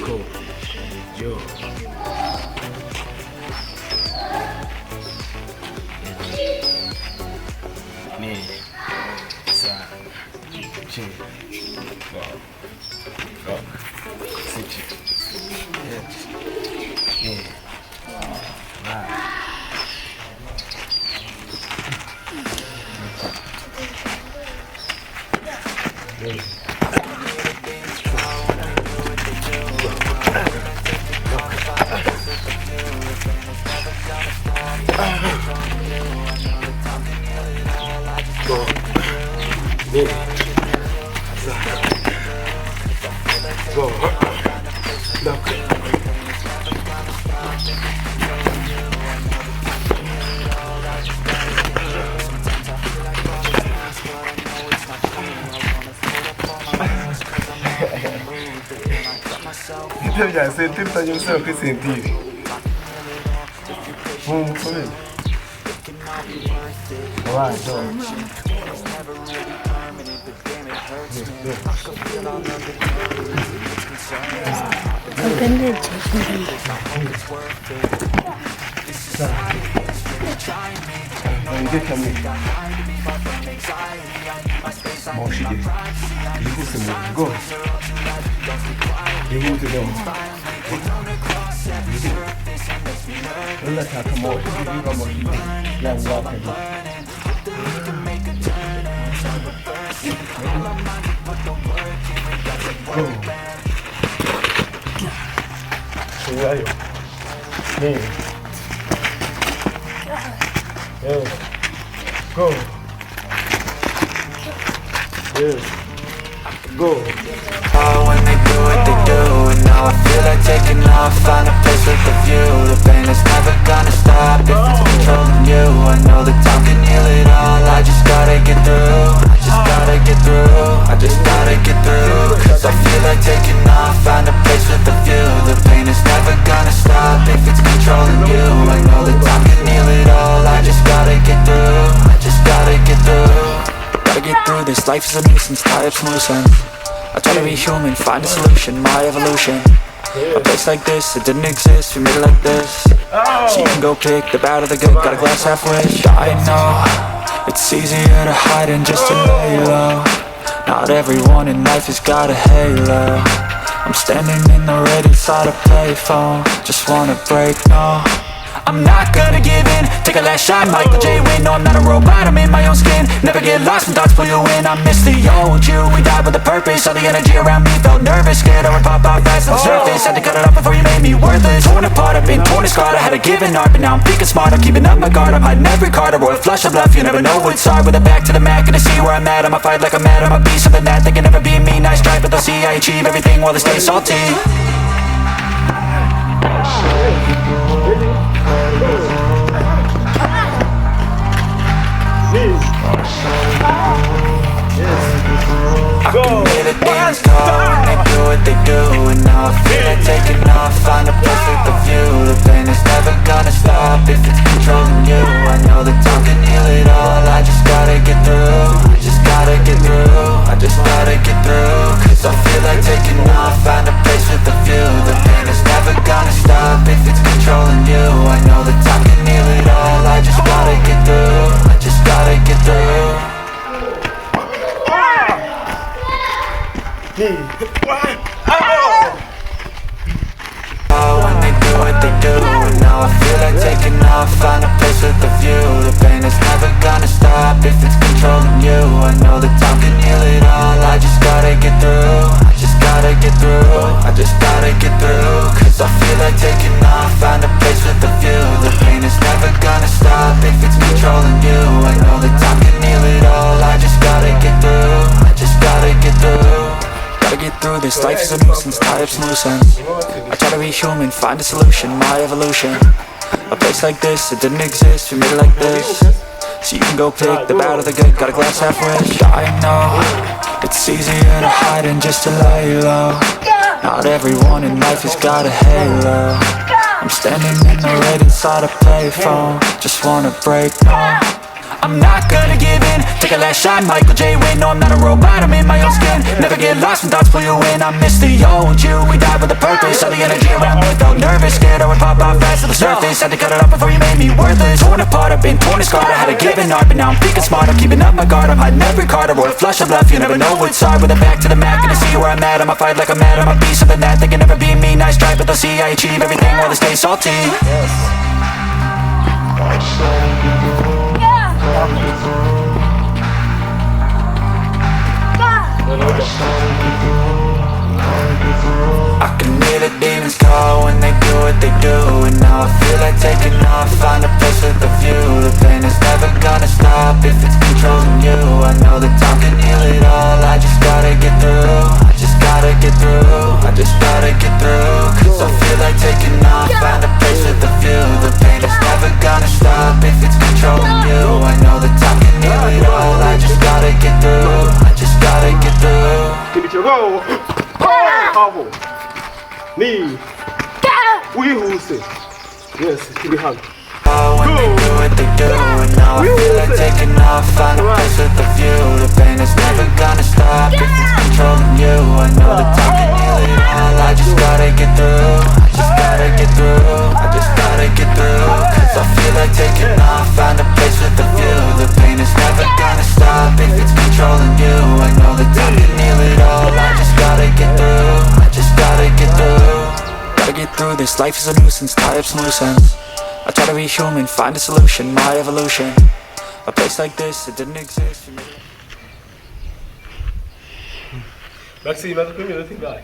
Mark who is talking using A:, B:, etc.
A: Go. Yo. Ni. Sa. Chin. Go. Go. Sit. Yes. Yeah. Right. Então já senti que eu sei o que senti. Foi. Vai, então. Go. You move to them. Let's have some more. You got more. Let's walk again. Go. Cuidado. Bien. Go. Good. Go.
B: When they do what they do, and now I feel like taking off. Find a place with a view. The pain is never gonna stop if it's controlling you. I know that time can heal it all. I just gotta get through. I just gotta get through. I just gotta get through. Cause I feel like taking off. Find a place with a view. The pain is never gonna stop if it's controlling you. I know that time can heal it all. I just gotta get through. I just gotta get through. Gotta get through this. Life is a nuisance. Tie up some loose ends. I try to be human, find a solution, my evolution. A place like this, it didn't exist, we made it like this. So you can go pick the bad or the good, got a glass half wish. I know, it's easier to hide than just to lay low. Not everyone in life has got a halo. I'm standing in the red inside a payphone. Just wanna break, no, I'm not gonna give in. Take a last shot, Michael J. Win. No, I'm not a robot, I'm in my own skin. Never get lost when thoughts pull you in. I miss the old you, we died with a purpose. All the energy around me felt nervous. Scared I would pop out fast on the surface. Had to cut it off before you made me worthless. Torn apart, I've been torn and scarred. I had a given art, but now I'm thinking smart. I'm keeping up my guard, I'm hiding every card. A royal flush of love, you never know what's hard. With a back to the mat, gonna see where I'm at. I'ma fight like I'm mad, I'ma be something that they can never be me. Nice try, but they'll see I achieve everything while they stay salty. I can hear the demons call when they do what they do. And now I feel like taking off. Find a place with a view. The pain is never gonna stop if it's controlling you. I know that time can heal it all. I just gotta get through. I just gotta get through. I just gotta get through. Cause I feel like taking off. Find a place with a view. The pain is never gonna stop if it's controlling you. I know that time can heal it all. I just gotta get through. I just gotta get through.
A: Ni.
B: When they do what they do, and now I feel like taking off. Find a place with a view. The pain is never gonna stop if it's controlling you. I know that time can heal it all. I just gotta get through. I just gotta get through. I just gotta get through. Cause I feel like taking off. Find a place with a view. The pain is never gonna stop if it's controlling you. I know that time can heal it all. I just gotta get through. I just gotta get through. Gotta get through this, life is a nuisance, tie up some loose ends. I try to be human, find a solution, my evolution. A place like this, it didn't exist, we made it like this. So you can go pick the bad or the good, got a glass half wish. I know, it's easier to hide than just to lay low. Not everyone in life has got a halo. I'm standing in the red inside a payphone. Just wanna break, no, I'm not gonna give in. Take a last shot, Michael J. Win. No, I'm not a robot, I'm in my own skin. Never get lost when thoughts pull you in. I miss the old you, we died with a purpose. All the energy around me felt nervous. Scared I would pop out fast to the surface. Had to cut it off before you made me worthless. Torn apart, I've been torn and scarred. I had a given art, but now I'm thinking smart. I'm keeping up my guard, I'm hiding every card. I roll a flush of love, you never know what's hard. With a back to the mat, gonna see where I'm at. I'ma fight like I'm mad, I'ma be something that they can never be me. Nice try, but they'll see I achieve everything while they stay salty. I can hear the demons call when they do what they do. And now I feel like taking off, find a place with a view. The pain is never gonna stop if it's controlling you. I know that time can heal it all, I just gotta get through. I just gotta get through, I just gotta get through. Cause I feel like taking off, find a place with a view. The pain is never gonna stop if it's controlling you. I know that time can heal it all, I just gotta get through. I just gotta get through.
A: Give it your go. Bravo. Knee. We who say. Yes, give me hug.
B: When they do what they do, and now I feel like taking off, find a place with a view. The pain is never gonna stop if it's controlling you. I know that time can heal it all, I just gotta get through. I just gotta get through, I just gotta get through. Cause I feel like taking off, find a place with a view. The pain is never gonna stop if it's controlling you. I know that time can heal it all, I just gotta get through. I just gotta get through. Gotta get through this, life is a nuisance, tie up some loose ends. I try to be human, find a solution, my evolution. A place like this, it didn't exist.
A: Merci, ma communauté, bye.